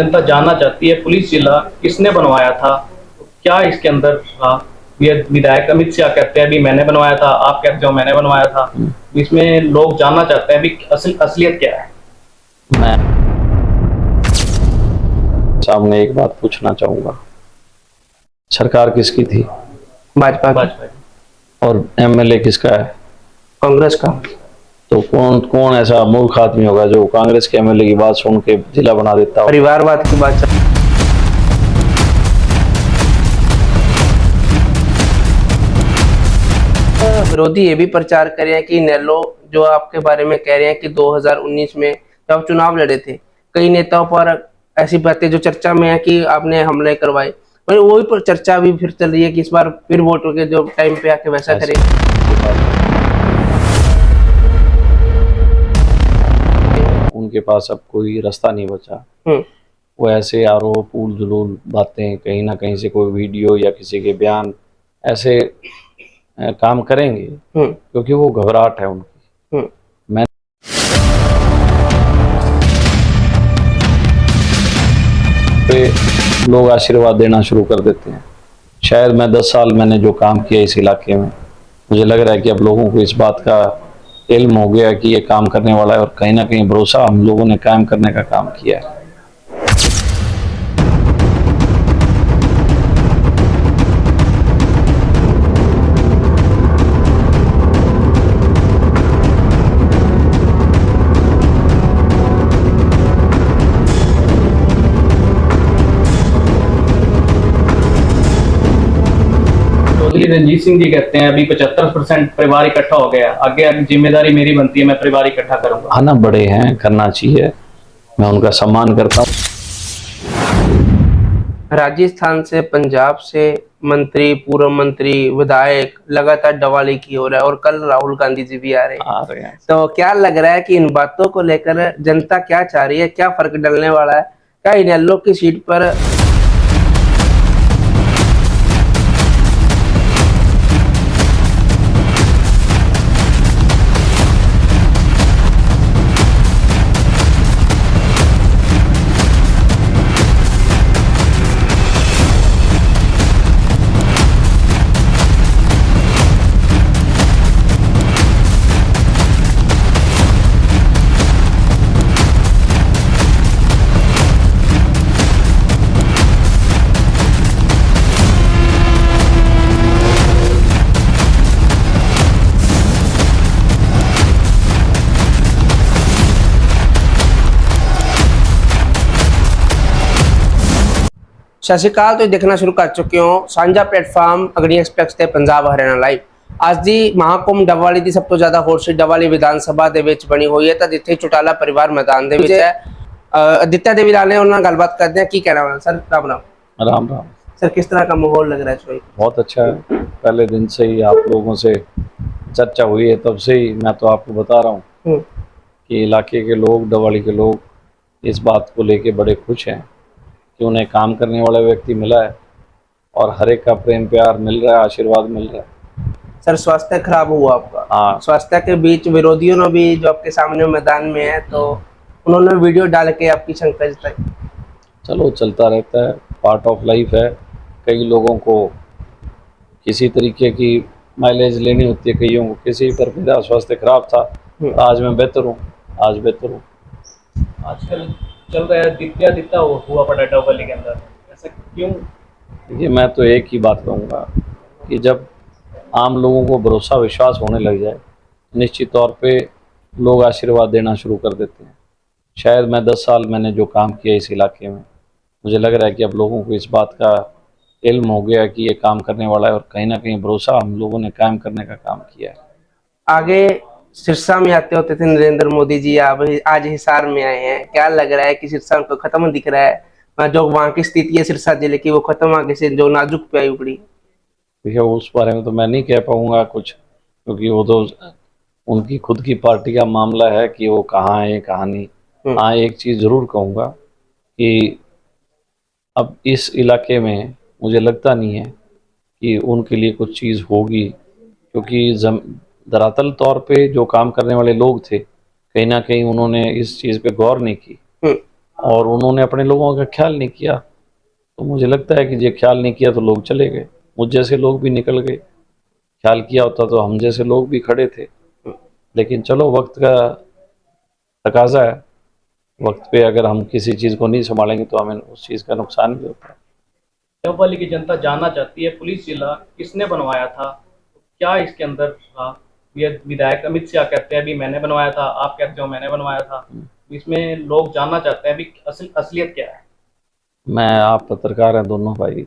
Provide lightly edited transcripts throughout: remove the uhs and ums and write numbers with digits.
जनता जानना चाहती है पुलिस जिला किसने बनवाया था, क्या इसके अंदर था। ये विधायक अमित शाह कहते हैं अभी मैंने बनवाया था, आप कहते हो मैंने बनवाया था। इसमें लोग जानना चाहते हैं अभी असलियत क्या है। मैं सामने एक बात पूछना चाहूंगा, सरकार किसकी थी? भाजपा भाजपा और एमएलए किसका है? कांग्रेस का। तो कौन कौन ऐसा मूर्ख आदमी होगा जो कांग्रेस के एमएलए की बात सुन के जिला बना देता हो? परिवारवाद की बात विरोधी ये भी प्रचार कर रहे हैं कि नेलो जो आपके बारे में कह रहे हैं कि 2019 में जब आप चुनाव लड़े थे, कई नेताओं पर ऐसी बातें जो चर्चा में है कि आपने हमले करवाए, पर वही पर चर्चा भी फिर चल रही है कि इस बार फिर वोटों के जो टाइम पे आके वैसा करें। उनके पास अब कोई रास्ता नहीं बचा। वो ऐसे आरोप उल जुलूल बातें, कहीं ना कहीं से कोई वीडियो या किसी के बयान ऐसे काम करेंगे क्योंकि वो घबराहट है उनकी। मैं लोग आशीर्वाद देना शुरू कर देते हैं। शायद मैं 10 साल मैंने जो काम किया इस इलाके में, मुझे लग रहा है कि अब लोगों को इस बात का इल्म हो गया कि ये काम करने वाला है और कहीं ना कहीं भरोसा हम लोगों ने कायम करने का काम किया है। रणजीत सिंह जी कहते हैं अभी 75% परिवार इकट्ठा हो गया, आगे अब जिम्मेदारी मेरी बनती है, मैं परिवार इकट्ठा करूंगा। हाँ ना, बड़े हैं, करना चाहिए, मैं उनका सम्मान करता हूँ। राजस्थान से, पंजाब से मंत्री, पूर्व मंत्री, विधायक लगातार डवाली की हो रहा है और कल राहुल गांधी जी भी आ रहे हैं। तो क्या लग रहा है कि इन बातों को लेकर जनता क्या चाह रही है, क्या फर्क डलने वाला है? क्या इनेलो की सीट पर सत श्री अकाल। तो देखना शुरू कर चुके हो ਸਾਂਝਾ ਪਲੇਟਫਾਰਮ ਅਗਨੀ ਐਕਸਪ੍ਰੈਸ ਤੇ ਪੰਜਾਬ ਹਰਿਆਣਾ ਲਾਈਵ। ਅੱਜ ਦੀ ਮਹਾਕੁੰਭ ਡੱਬਵਾਲੀ ਦੀ ਸਭ ਤੋਂ ਜ਼ਿਆਦਾ ਹੋਰ ਸੀ ਡੱਬਵਾਲੀ ਵਿਧਾਨ ਸਭਾ ਦੇ ਵਿੱਚ ਬਣੀ ਹੋਈ ਹੈ, ਤਾਂ ਜਿੱਥੇ ਚੁਟਾਲਾ ਪਰਿਵਾਰ ਮੈਦਾਨ ਦੇ ਵਿੱਚ ਹੈ। आदित्य देवी लाल ने उन्होंने गलबात करते हैं की कहना है सर। राम राम। राम राम सर, किस तरह का माहौल लग रहा है चुनाव? बहुत अच्छा है, पहले दिन से ही आप लोगों से चर्चा हुई है, तब से ही मैं तो आपको बता रहा हूँ कि इलाके के लोग, डवाली के लोग इस बात को लेके बड़े खुश हैं कि उन्हें काम करने वाला व्यक्ति मिला है और हर एक का प्रेम प्यार मिल रहा है, आशीर्वाद मिल रहा है। सर, स्वास्थ्य खराब हुआ आपका। हाँ, स्वास्थ्य के बीच विरोधियों ने भी जो आपके सामने मैदान में है, तो उन्होंने वीडियो डाल के आपकी शंका जताई। चलो, चलता रहता है, पार्ट ऑफ लाइफ है। कई लोगों को किसी तरीके की माइलेज लेनी होती है, कईयों को किसी पर। मेरा स्वास्थ्य खराब था, आज मैं बेहतर हूँ, आज बेहतर हूँ। आजकल चल रहा है दित्या हुआ पड़ा डबल के अंदर, ऐसा क्यों? देखिए, मैं तो एक ही बात कहूँगा कि जब आम लोगों को भरोसा विश्वास होने लग जाए, निश्चित तौर पे लोग आशीर्वाद देना शुरू कर देते हैं। शायद मैं 10 साल मैंने जो काम किया इस इलाके में, मुझे लग रहा है कि अब लोगों को इस बात का इल्म हो गया कि ये काम करने वाला है और कहीं ना कहीं भरोसा हम लोगों ने कायम करने का काम किया है। आगे सिरसा में आते होते थे नरेंद्र मोदी जी, आप आज हिसार में आए हैं, क्या लग रहा है कि सिरसा को खत्म दिख रहा है? जो वहाँ की स्थिति है सिरसा जिले की, वो खत्म आगे से जो नाजुक पे आई उपड़ी। देखिए, उस बारे में तो मैं नहीं कह पाऊँगा कुछ, क्योंकि वो तो उनकी खुद की पार्टी का मामला है कि वो कहाँ है कहाँ नहीं। हाँ, एक चीज़ ज़रूर कहूँगा कि अब इस इलाके में मुझे लगता नहीं है कि उनके लिए कुछ चीज़ होगी, क्योंकि धरातल तौर पे जो काम करने वाले लोग थे, कहीं ना कहीं उन्होंने इस चीज़ पे गौर नहीं की और उन्होंने अपने लोगों का ख्याल नहीं किया। तो मुझे लगता है कि ये ख्याल नहीं किया तो लोग चले गए, मुझ जैसे लोग भी निकल गए। ख्याल किया होता तो हम जैसे लोग भी खड़े थे। लेकिन चलो, वक्त का तकाजा है। वक्त पे अगर हम किसी चीज़ को नहीं संभालेंगे तो हमें उस चीज़ का नुकसान भी होता है। डबवाली की जनता जानना चाहती है पुलिस जिला किसने बनवाया था, क्या इसके अंदर था। ये विधायक अमित शाह कहते हैं अभी मैंने बनवाया था, आप कहते हो मैंने बनवाया था। इसमें लोग जानना चाहते हैं अभी असलियत क्या है। आप पत्रकार हैं दोनों भाई,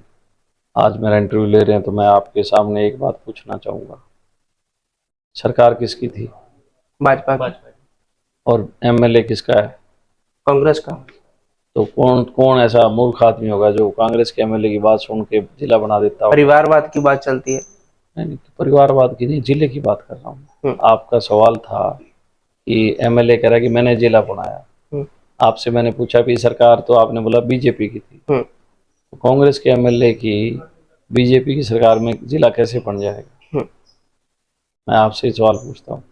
आज मेरा इंटरव्यू ले रहे हैं तो मैं आपके सामने एक बात पूछना चाहूँगा। सरकार किसकी थी भाजपा की, भाजपा की। और एमएलए किसका है? कांग्रेस का। तो कौन कौन ऐसा मूर्ख आदमी होगा जो कांग्रेस के एमएलए की बात सुन के जिला बना देता हो? परिवारवाद की बात चलती है। नहीं, तो परिवारवाद की नहीं, जिले की बात कर रहा हूँ। आपका सवाल था कि एमएलए कह रहा है कि मैंने जिला बनाया। आपसे मैंने पूछा भी सरकार, तो आपने बोला बीजेपी की थी। तो कांग्रेस के एमएलए की बीजेपी की सरकार में जिला कैसे बन जाएगा? मैं आपसे सवाल पूछता हूँ।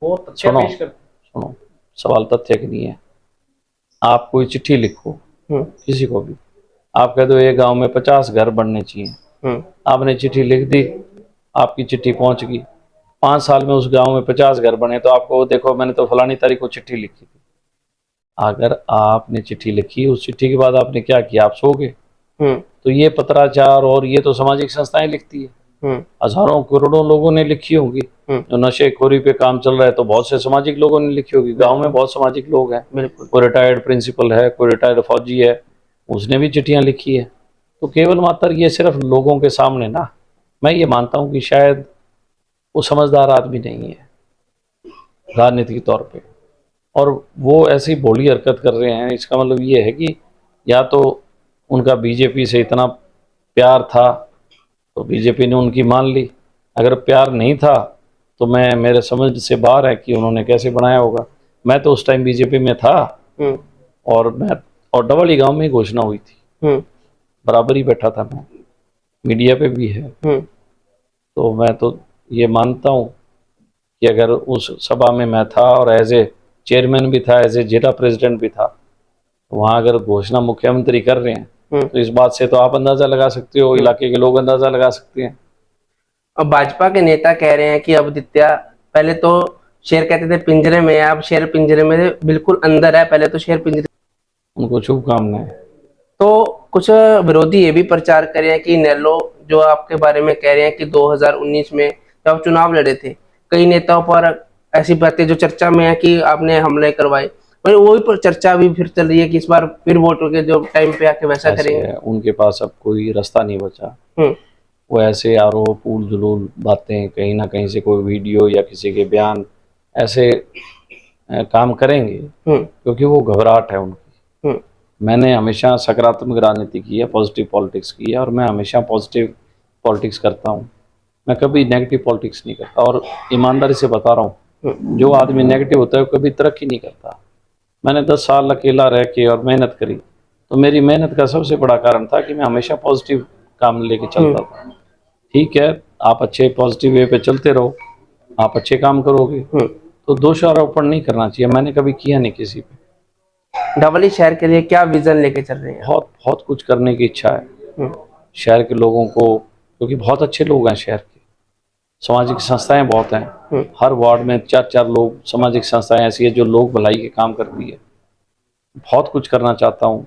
वो तथ्य सुनो पेश कर। सुनो, सवाल तथ्य की नहीं है। आप कोई चिट्ठी लिखो किसी को भी, आप कह दो ये गांव में 50 घर बनने चाहिए। आपने चिट्ठी लिख दी, आपकी चिट्ठी पहुंच गई, 5 साल में उस गांव में 50 घर बने, तो आपको देखो मैंने तो फलानी तारीख को चिट्ठी लिखी थी। अगर आपने चिट्ठी लिखी, उस चिट्ठी के बाद आपने क्या किया? आप सो गए। तो ये पत्राचार और ये तो सामाजिक संस्थाएं लिखती है। हजारों करोड़ों लोगों ने लिखी होगी। जो नशेखोरी पे काम चल रहा है तो बहुत से सामाजिक लोगों ने लिखी होगी। गांव में बहुत सामाजिक लोग हैं, कोई रिटायर्ड प्रिंसिपल है, कोई रिटायर्ड फौजी है, उसने भी चिट्ठियां लिखी है। तो केवल मात्र ये सिर्फ लोगों के सामने ना, मैं ये मानता हूं कि शायद वो समझदार आदमी नहीं है राजनीतिक तौर पे, और वो ऐसी भोली हरकत कर रहे हैं। इसका मतलब ये है कि या तो उनका बीजेपी से इतना प्यार था तो बीजेपी ने उनकी मान ली, अगर प्यार नहीं था तो मैं, मेरे समझ से बाहर है कि उन्होंने कैसे बनाया होगा। मैं तो उस टाइम बीजेपी में था, और डबली गांव में घोषणा हुई थी, बराबर ही बैठा था मैं, मीडिया पे भी है। तो मैं तो ये मानता हूँ कि अगर उस सभा में मैं था और एज ए चेयरमैन भी था, एज ए जिला प्रेसिडेंट भी था, तो वहाँ अगर घोषणा मुख्यमंत्री कर रहे हैं तो इस बात से तो आप अंदाजा लगा सकते हो, इलाके के लोग अंदाजा लगा सकते हैं। अब भाजपा के नेता कह रहे हैं कि अब दित्या, पहले तो शेर कहते थे पिंजरे में है, अब शेर पिंजरे में बिल्कुल अंदर है, पहले तो शेर पिंजरे। उनको शुभकामनाएं। तो कुछ विरोधी ये भी प्रचार कर रहे हैं कि नेलो, जो आपके बारे में कह रहे हैं कि 2019 में जब आप चुनाव लड़े थे, कई नेताओं पर ऐसी बातें जो चर्चा में है कि आपने हमले करवाए, वही वही पर चर्चा भी फिर चल रही है कि इस बार फिर वोटों के जो टाइम पे आके वैसा करेंगे। उनके पास अब कोई रास्ता नहीं बचा। वो ऐसे आरोप, उल जुलूल बातें, कहीं ना कहीं से कोई वीडियो या किसी के बयान, ऐसे काम करेंगे क्योंकि वो घबराहट है उनकी। मैंने हमेशा सकारात्मक राजनीति की है, पॉजिटिव पॉलिटिक्स की है, और मैं हमेशा पॉजिटिव पॉलिटिक्स करता हूँ। मैं कभी नेगेटिव पॉलिटिक्स नहीं करता, और ईमानदारी से बता रहा हूँ, जो आदमी नेगेटिव होता है वो कभी तरक्की नहीं करता। मैंने 10 साल अकेला रह के और मेहनत करी, तो मेरी मेहनत का सबसे बड़ा कारण था कि मैं हमेशा पॉजिटिव काम लेके चलता था। ठीक है, आप अच्छे पॉजिटिव वे पे चलते रहो, आप अच्छे काम करोगे, तो दोषारोपण नहीं करना चाहिए। मैंने कभी किया नहीं किसी पे। डबली शहर के लिए क्या विजन लेके चल रहे हैं? बहुत बहुत कुछ करने की इच्छा है शहर के लोगों को, क्योंकि बहुत अच्छे लोग हैं शहर के, सामाजिक संस्थाएं बहुत हैं। हर वार्ड में 4-4 लोग, सामाजिक संस्थाएं ऐसी है जो लोग भलाई के काम करती है। बहुत कुछ करना चाहता हूँ।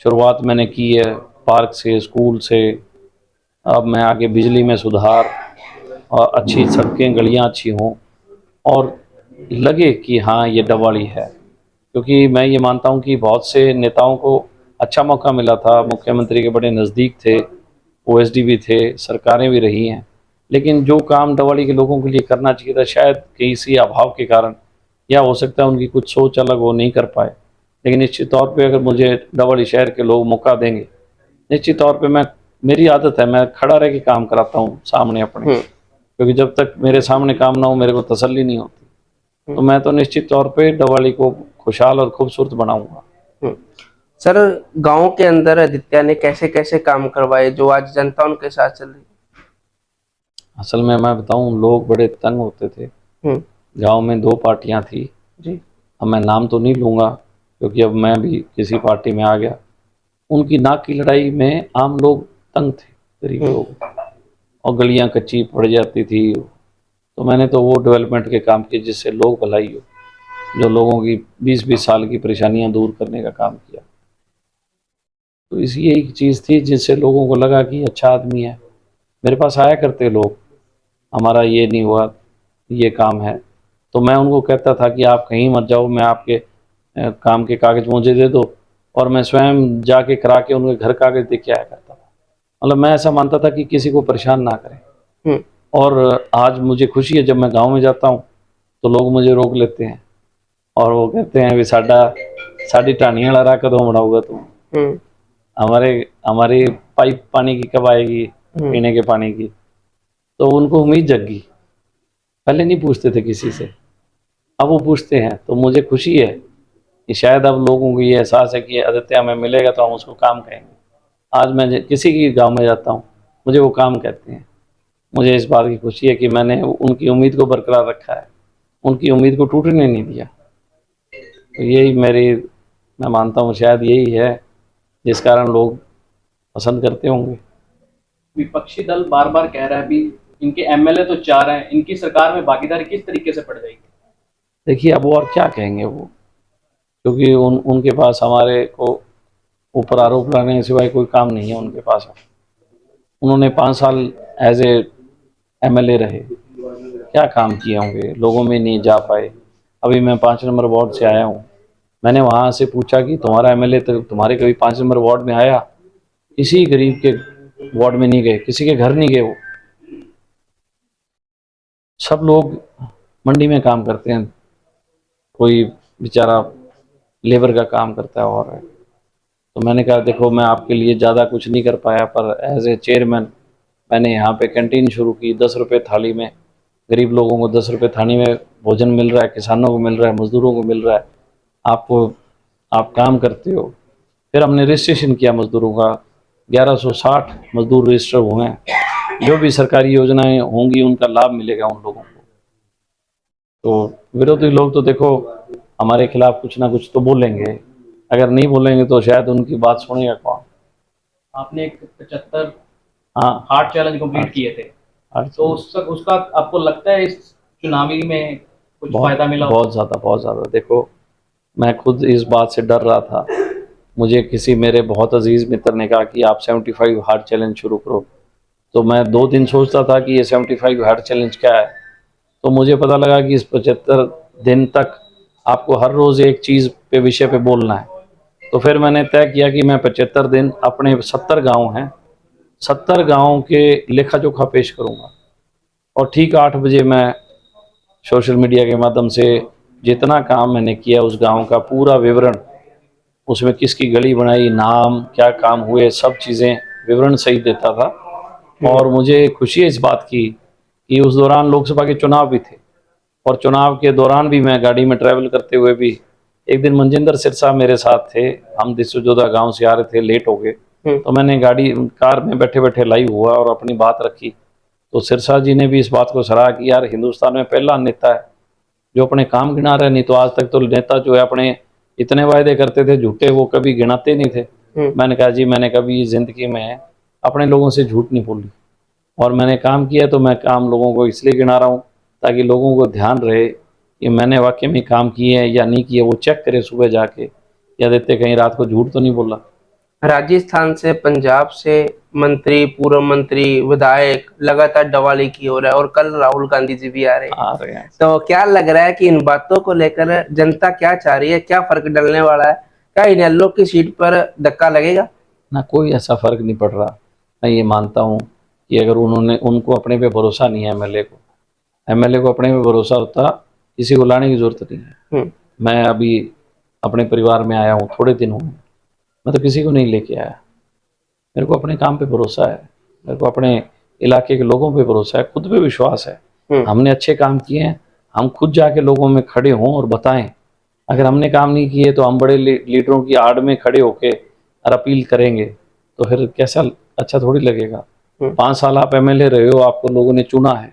शुरुआत मैंने की है पार्क से, स्कूल से, अब मैं आगे बिजली में सुधार, और अच्छी सड़कें गलियाँ अच्छी हों, और लगे कि हाँ ये डबवाली है। क्योंकि मैं ये मानता हूँ कि बहुत से नेताओं को अच्छा मौका मिला था, मुख्यमंत्री के बड़े नज़दीक थे, ओएसडी भी थे, सरकारें भी रही हैं, लेकिन जो काम डबवाली के लोगों के लिए करना चाहिए था, शायद किसी अभाव के कारण, या हो सकता है उनकी कुछ सोच अलग, वो नहीं कर पाए। लेकिन निश्चित तौर पे अगर मुझे डबवाली शहर के लोग मौका देंगे, निश्चित तौर पे मैं, मेरी आदत है, मैं खड़ा रह के काम कराता हूँ सामने अपने, क्योंकि जब तक मेरे सामने काम ना हो मेरे को तसल्ली नहीं होती। तो मैं तो निश्चित तौर पे डबवाली को खुशहाल और खूबसूरत बनाऊंगा। सर, गांव के अंदर आदित्य ने कैसे कैसे काम करवाए जो आज जनता उनके साथ चल रही है? असल में मैं बताऊं, लोग बड़े तंग होते थे। गांव में 2 पार्टियां थी जी। अब मैं नाम तो नहीं लूंगा क्योंकि अब मैं भी किसी पार्टी में आ गया। उनकी नाक की लड़ाई में आम लोग तंग थे, गरीब लोग, और गलियां कच्ची पड़ जाती थी। तो मैंने तो वो डेवलपमेंट के काम किए जिससे लोग भलाई हो, जो लोगों की 20-20 साल की परेशानियां दूर करने का काम किया। तो इस ये एक चीज़ थी जिससे लोगों को लगा कि अच्छा आदमी है। मेरे पास आया करते लोग, हमारा ये नहीं हुआ, ये काम है, तो मैं उनको कहता था कि आप कहीं मत जाओ, मैं आपके काम के कागज़ मुझे दे दो, और मैं स्वयं जाके करा के उनके घर कागज़ दे के आया करता था। मतलब मैं ऐसा मानता था कि किसी को परेशान ना करें। और आज मुझे खुशी है, जब मैं गांव में जाता हूं तो लोग मुझे रोक लेते हैं और वो कहते हैं भी साड़ी ढाणी वाला राह कदों बनाऊगा तू, हमारे हमारी पाइप पानी की कब आएगी, पीने के पानी की। तो उनको उम्मीद जगी, पहले नहीं पूछते थे किसी से, अब वो पूछते हैं। तो मुझे खुशी है कि शायद अब लोगों को ये एहसास है कि आदित्य हमें मिलेगा तो हम उसको काम कहेंगे। आज मैं किसी की गांव में जाता हूँ, मुझे वो काम कहते हैं। मुझे इस बात की खुशी है कि मैंने उनकी उम्मीद को बरकरार रखा है, उनकी उम्मीद को टूटने नहीं दिया। तो यही मैं मानता हूँ शायद यही है जिस कारण लोग पसंद करते होंगे। विपक्षी दल बार बार कह रहा है भी इनके एमएलए तो 4 हैं, इनकी सरकार में भागीदारी किस तरीके से पड़ जाएगी? देखिए अब वो और क्या कहेंगे वो, क्योंकि उनके पास हमारे को ऊपर आरोप लगाने के सिवाय कोई काम नहीं है उनके पास। उन्होंने 5 साल एज ए एमएलए रहे, क्या काम किए होंगे, लोगों में नहीं जा पाए। अभी मैं 5 नंबर वार्ड से आया हूँ, मैंने वहाँ से पूछा कि तुम्हारा एमएलए तो तुम्हारे कभी 5 नंबर वार्ड में आया? किसी गरीब के वार्ड में नहीं गए, किसी के घर नहीं गए। वो सब लोग मंडी में काम करते हैं, कोई बेचारा लेबर का काम करता है और है। तो मैंने कहा देखो मैं आपके लिए ज़्यादा कुछ नहीं कर पाया, पर एज ए चेयरमैन मैंने यहाँ पे कैंटीन शुरू की। 10 रुपये थाली में, गरीब लोगों को 10 रुपये थाली में भोजन मिल रहा है, किसानों को मिल रहा है, मजदूरों को मिल रहा है। आप काम करते हो। फिर हमने रजिस्ट्रेशन किया मजदूरों का, 1160 मजदूर रजिस्टर हुए हैं। जो भी सरकारी योजनाएं होंगी उनका लाभ मिलेगा उन लोगों को। तो विरोधी लोग तो देखो हमारे खिलाफ कुछ ना कुछ तो बोलेंगे, अगर नहीं बोलेंगे तो शायद उनकी बात सुनेगा कौन। आपने एक 75 हाँ, हार्ट चैलेंज कंप्लीट किए थे, तो उसका आपको लगता है इस चुनावी में कुछ फायदा मिला? बहुत ज़्यादा। देखो मैं खुद इस बात से डर रहा था, मुझे किसी मेरे बहुत अजीज़ मित्र ने कहा कि आप 75 हार्ट चैलेंज शुरू करो। तो मैं 2 दिन सोचता था कि ये 75 हार्ट चैलेंज क्या है। तो मुझे पता लगा कि इस 75 दिन तक आपको हर रोज़ एक चीज़ पे विषय पे बोलना है। तो फिर मैंने तय किया कि मैं 75 दिन अपने 70 गांव हैं, 70 गांवों के लेखा जोखा पेश करूंगा। और ठीक 8 बजे मैं सोशल मीडिया के माध्यम से जितना काम मैंने किया उस गांव का पूरा विवरण, उसमें किसकी गली बनाई, नाम, क्या काम हुए, सब चीज़ें विवरण सहित देता था। और मुझे खुशी है इस बात की कि उस दौरान लोकसभा के चुनाव भी थे, और चुनाव के दौरान भी मैं गाड़ी में ट्रैवल करते हुए भी, एक दिन मनजिंदर सिरसा मेरे साथ थे, हम दिसुजोदा गांव से आ रहे थे, लेट हो गए। तो मैंने कार में बैठे बैठे लाइव हुआ और अपनी बात रखी। तो सिरसा जी ने भी इस बात को सराहा कि यार हिंदुस्तान में पहला नेता है जो अपने काम गिना रहे। नहीं तो आज तक तो नेता जो है अपने इतने वायदे करते थे झूठे, वो कभी गिनाते नहीं थे। मैंने कहा जी मैंने कभी ज़िंदगी में अपने लोगों से झूठ नहीं बोली, और मैंने काम किया तो मैं काम लोगों को इसलिए गिना रहा हूँ ताकि लोगों को ध्यान रहे कि मैंने वाकई में काम किए हैं या नहीं किए, वो चेक करे सुबह जाके, या देते कहीं रात को झूठ तो नहीं बोला। राजस्थान से, पंजाब से मंत्री, पूर्व मंत्री, विधायक लगातार डवाली की हो रहा है, और कल राहुल गांधी जी भी आ रहे हैं। तो क्या लग रहा है कि इन बातों को लेकर जनता क्या चाह रही है, क्या फर्क डलने वाला है? क्या इनेलो की सीट पर धक्का लगेगा? ना, कोई ऐसा फर्क नहीं पड़ रहा। मैं ये मानता हूँ कि अगर उनको अपने पे भरोसा नहीं है, एमएलए को अपने पे भरोसा होता, किसी को लाने की जरूरत नहीं है। मैं अभी अपने परिवार में आया हूँ, थोड़े दिन हुए, मैं तो किसी को नहीं लेके आया। मेरे को अपने काम पे भरोसा है, मेरे को अपने इलाके के लोगों पे भरोसा है, खुद पे विश्वास है। हमने अच्छे काम किए हैं, हम खुद जाके लोगों में खड़े हों और बताएं। अगर हमने काम नहीं किए तो हम बड़े लीडरों की आड़ में खड़े होके और अपील करेंगे तो फिर कैसा अच्छा थोड़ी लगेगा। 5 साल आप एमएलए रहे हो, आपको लोगों ने चुना है,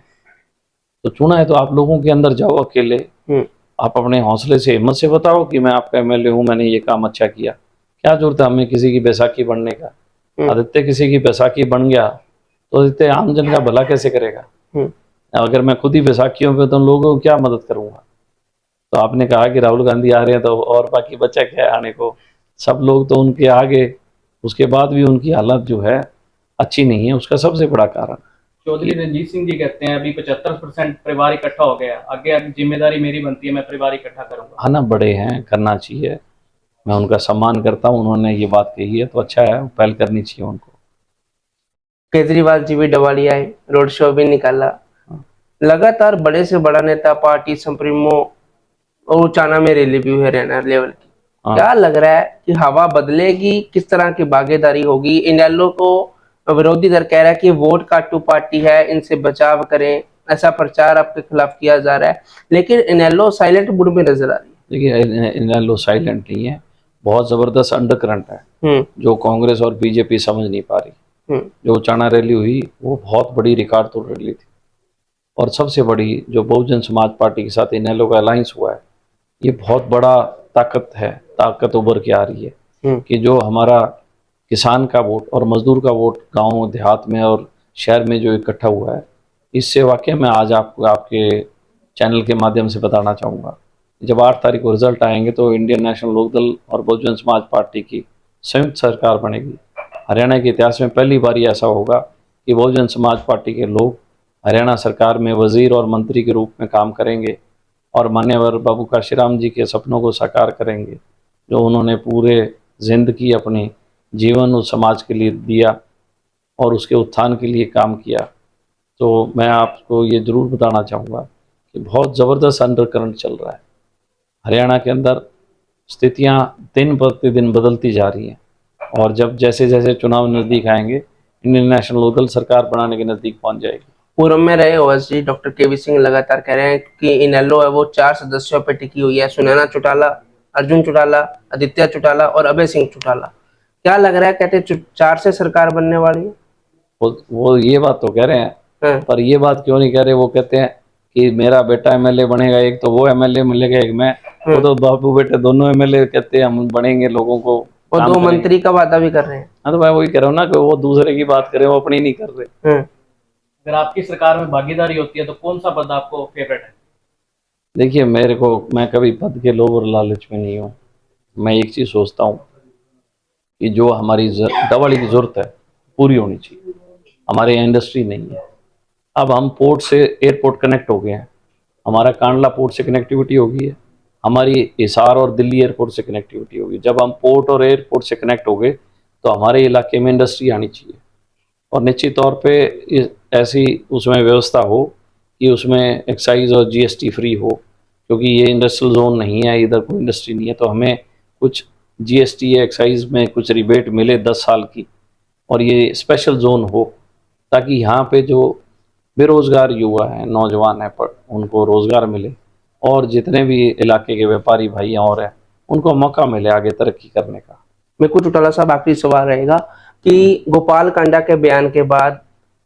तो आप लोगों के अंदर जाओ अकेले आप अपने हौसले से हिम्मत से बताओ कि मैं आपका एमएलए हूँ, मैंने ये काम अच्छा किया। क्या जरूरत है हमें किसी की बैसाखी बनने का? आदित्य किसी की बैसाखी बन गया तो आदित्य आम जन का भला कैसे करेगा? अगर मैं खुद ही बैसाखियों पे तो लोगों को क्या मदद करूंगा? तो आपने कहा कि राहुल गांधी आ रहे हैं तो और बाकी बचा क्या है आने को? सब लोग तो उनके आगे, उसके बाद भी उनकी हालत जो है अच्छी नहीं है। उसका सबसे बड़ा कारण चौधरी रंजीत सिंह जी कहते हैं अभी 75% परिवार इकट्ठा हो गया, आगे अब जिम्मेदारी मेरी बनती है, मैं परिवार इकट्ठा करूंगा। है ना, बड़े हैं, करना चाहिए। मैं उनका सम्मान करता हूँ, उन्होंने ये बात कही है तो अच्छा है, पहल करनी चाहिए उनको। केजरीवाल जी भी डवाली आए, रोड शो भी निकाला। लगातार बड़े से बड़ा नेता, पार्टी संप्रीमो और चाना में रैली भी हुई हरियाणा लेवल की। हाँ। क्या लग रहा है कि हवा बदलेगी? किस तरह की भागीदारी होगी? इनेलो को विरोधी दल कह रहा है कि वोट काटू पार्टी है, इनसे बचाव करें, ऐसा प्रचार आपके खिलाफ किया जा रहा है, लेकिन इनेलो साइलेंट मूड में नजर आ रही देखिए, इनेलो साइलेंट नहीं है, बहुत ज़बरदस्त अंडर करंट है जो कांग्रेस और बीजेपी समझ नहीं पा रही। जो चाणा रैली हुई वो बहुत बड़ी रिकॉर्ड तोड़ रैली थी, और सबसे बड़ी जो बहुजन समाज पार्टी के साथ इनेलो का अलायंस हुआ है, ये बहुत बड़ा ताकत है, ताकत उभर के आ रही है कि जो हमारा किसान का वोट और मजदूर का वोट गांव देहात में और शहर में जो इकट्ठा हुआ है, इससे वाकई में आज आपको आपके चैनल के माध्यम से बताना चाहूँगा, जब 8 तारीख को रिजल्ट आएंगे तो इंडियन नेशनल लोकदल और बहुजन समाज पार्टी की संयुक्त सरकार बनेगी। हरियाणा के इतिहास में पहली बार ऐसा होगा कि बहुजन समाज पार्टी के लोग हरियाणा सरकार में वजीर और मंत्री के रूप में काम करेंगे और मान्यवर बाबू काशीराम जी के सपनों को साकार करेंगे, जो उन्होंने पूरे जिंदगी अपनी जीवन उस समाज के लिए दिया और उसके उत्थान के लिए काम किया। तो मैं आपको ये ज़रूर बताना चाहूँगा कि बहुत ज़बरदस्त अंडर करंट चल रहा है हरियाणा के अंदर। स्थितियाँ दिन प्रतिदिन बदलती जा रही हैं, और जब जैसे जैसे चुनाव नज़दीक आएंगे, इंडियन नेशनल लोकदल सरकार बनाने के नज़दीक पहुँच जाएगी। पूर्व में रहे ओवैसी डॉक्टर के वी सिंह लगातार कह रहे हैं कि इनेलो है वो 4 सदस्यों पर टिकी हुई है, सुनैना चौटाला, अर्जुन चौटाला, आदित्य चौटाला और अभय सिंह चौटाला। क्या लग रहा है, कहते 4 से सरकार बनने वाली है? वो ये बात तो कह रहे हैं, पर ये बात क्यों नहीं कह रहे? वो कहते हैं कि मेरा बेटा एमएलए बनेगा, एक तो वो एमएलए मिलेगा, एक मैं। वो तो बापू बेटे दोनों एमएलए कहते हैं हम बनेंगे, लोगों को वो 2 मंत्री का वादा भी कर रहे हैं। हाँ, तो मैं वही कह रहा हूँ ना कि वो दूसरे की बात करें, वो अपनी नहीं कर रहे। अगर आपकी सरकार में भागीदारी होती है तो कौन सा पद आपको फेवरेट है? देखिए, मैं कभी पद के लोभ और लालच में नहीं हूँ। मैं एक चीज़ सोचता हूँ कि जो हमारी दवाली की ज़रूरत है पूरी होनी चाहिए। हमारे यहाँ इंडस्ट्री नहीं है। अब हम पोर्ट से एयरपोर्ट कनेक्ट हो गए हैं, हमारा कांडला पोर्ट से कनेक्टिविटी हो गई है, हमारी हिसार और दिल्ली एयरपोर्ट से कनेक्टिविटी होगी। जब हम पोर्ट और एयरपोर्ट से कनेक्ट हो गए तो हमारे इलाके में इंडस्ट्री आनी चाहिए, और निश्चित तौर पे ऐसी उसमें व्यवस्था हो कि उसमें एक्साइज और जीएसटी फ्री हो, क्योंकि ये इंडस्ट्रियल जोन नहीं है, इधर कोई इंडस्ट्री नहीं है, तो हमें कुछ जीएसटी या एक्साइज में कुछ रिबेट मिले 10 साल की, और ये स्पेशल जोन हो, ताकि यहाँ पे जो बेरोज़गार युवा हैं, नौजवान हैं, पर उनको रोज़गार मिले, और जितने भी इलाके के व्यापारी भाई और हैं उनको मौका मिले आगे तरक्की करने का। मेरे को चौटाला साहब आखिरी सवाल रहेगा कि गोपाल कांडा के बयान के बाद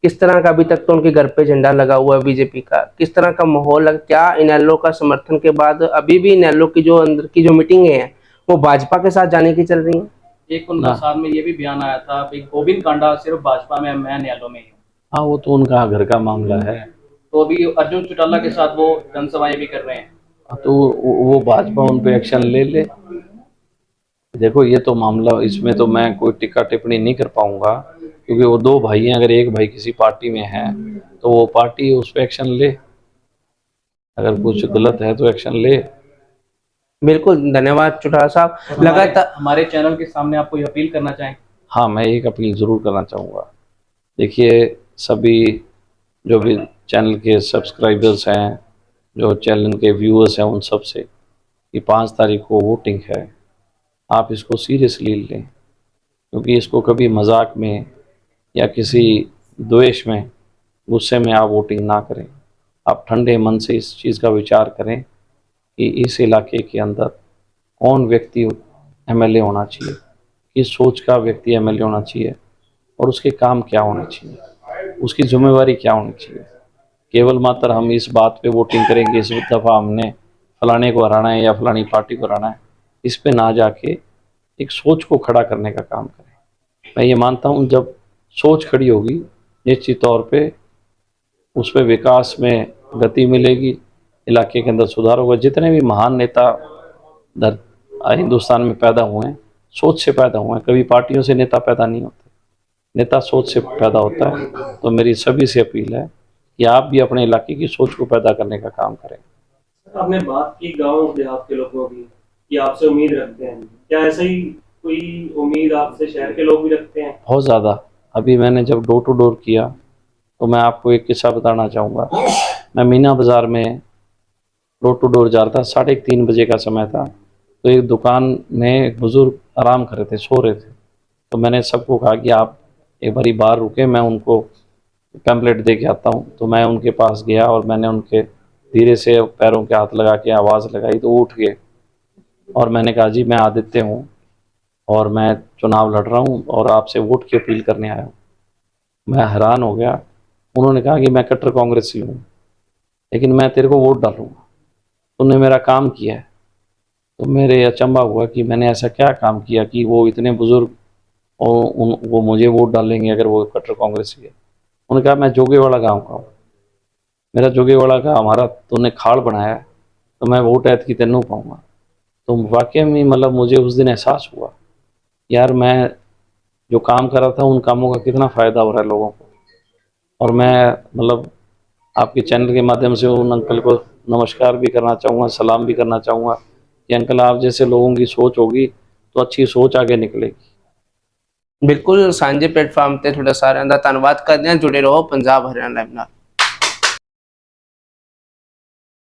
किस तरह का, अभी तक तो उनके घर पे झंडा लगा हुआ है बीजेपी का, किस तरह का माहौल है? क्या इनेलो का समर्थन के बाद अभी भी इनेलो की जो अंदर की जो मीटिंगें हैं वो भाजपा के साथ जाने की चल रही हैं? एक उनका साथ में ये भी बयान आया था कि गोविंद कांडा सिर्फ भाजपा में, मैं इनेलो में ही हूँ। हाँ, वो तो उनका घर का मामला है। तो अभी अर्जुन चौटाला के साथ वो जनसभाएं भी कर रहे हैं, तो वो भाजपा उन पे एक्शन ले ले। देखो, ये तो मामला, इसमें तो मैं कोई टिक्का टिप्पणी नहीं कर पाऊंगा, क्योंकि वो 2 भाई हैं। अगर एक भाई किसी पार्टी में है तो वो पार्टी उस पर एक्शन ले, अगर कुछ गलत है तो एक्शन ले। बिल्कुल, धन्यवाद चौटाला साहब। लगातार हमारे चैनल के सामने आपको ये अपील करना चाहें? हाँ, मैं एक अपील ज़रूर करना चाहूँगा। देखिए, सभी जो भी चैनल के सब्सक्राइबर्स हैं, जो चैनल के व्यूअर्स हैं, उन सब से कि 5 तारीख को वोटिंग है, आप इसको सीरियसली लें, क्योंकि इसको कभी मजाक में या किसी द्वेष में, गुस्से में आप वोटिंग ना करें। आप ठंडे मन से इस चीज़ का विचार करें कि इस इलाके के अंदर कौन व्यक्ति एमएलए होना चाहिए, किस सोच का व्यक्ति एमएलए होना चाहिए, और उसके काम क्या होने चाहिए, उसकी जिम्मेवारी क्या होनी चाहिए। केवल मात्र हम इस बात पे वोटिंग करेंगे इस दफ़ा हमने फलाने को हराना है या फलानी पार्टी को हराना है, इस पे ना जाके एक सोच को खड़ा करने का काम करें। मैं ये मानता हूँ जब सोच खड़ी होगी निश्चित तौर पे उस पर विकास में गति मिलेगी, इलाके के अंदर सुधार होगा। जितने भी महान नेता हिंदुस्तान में पैदा हुए हैं सोच से पैदा हुए हैं, कभी पार्टियों से नेता पैदा नहीं होते, नेता सोच से पैदा होता है। तो मेरी सभी से अपील है कि आप भी अपने इलाके की सोच को पैदा करने का काम करें। आपने बात की गांव देहात के लोगों की कि आपसे उम्मीद रखते हैं, क्या ऐसा ही कोई उम्मीद आपसे शहर के लोग भी रखते हैं? बहुत ज़्यादा। अभी मैंने जब डोर टू डोर किया तो मैं आपको एक किस्सा बताना चाहूँगा। मैं मीना बाज़ार में डोर टू डोर जा रहा था, 3:30 बजे का समय था। तो एक दुकान में एक बुज़ुर्ग आराम कर रहे थे, सो रहे थे। तो मैंने सबको कहा कि आप एक बारी बाहर रुके, मैं उनको पैम्पलेट दे के आता हूँ। तो मैं उनके पास गया और मैंने उनके धीरे से पैरों के हाथ लगा के आवाज़ लगाई तो वो उठ गए। और मैंने कहा जी मैं आदित्य हूँ और मैं चुनाव लड़ रहा हूँ और आपसे वोट की अपील करने आया हूँ। मैं हैरान हो गया। उन्होंने कहा कि मैं कट्टर कांग्रेसी हूँ लेकिन मैं तेरे को वोट डालूंगा, तुमने मेरा काम किया है। तो मेरे अचंभा हुआ कि मैंने ऐसा क्या काम किया कि वो इतने बुजुर्ग और वो मुझे वोट डालेंगे अगर वो कट्टर कांग्रेसी है। उन्होंने कहा मैं जोगेवाड़ा गाँव का हूँ, मेरा जोगेवाड़ा का हमारा तूने खाड़ बनाया है तो मैं वोट ऐत की तेनों पाऊँगा। तो वाकई में मतलब मुझे उस दिन एहसास हुआ यार मैं जो काम कर रहा था उन कामों का कितना फ़ायदा हो रहा है लोगों को। और मैं मतलब आपके चैनल के माध्यम से उन अंकल को नमस्कार भी करना चाहूँगा, सलाम भी करना चाहूँगा कि अंकल आप जैसे लोगों की सोच होगी तो अच्छी सोच आगे निकलेगी। बिल्कुल सांझे प्लेटफार्म ते थोड़ा सारे का धन्यवाद करते हैं। जुड़े रहो पंजाब हरियाणा लाइव नाल।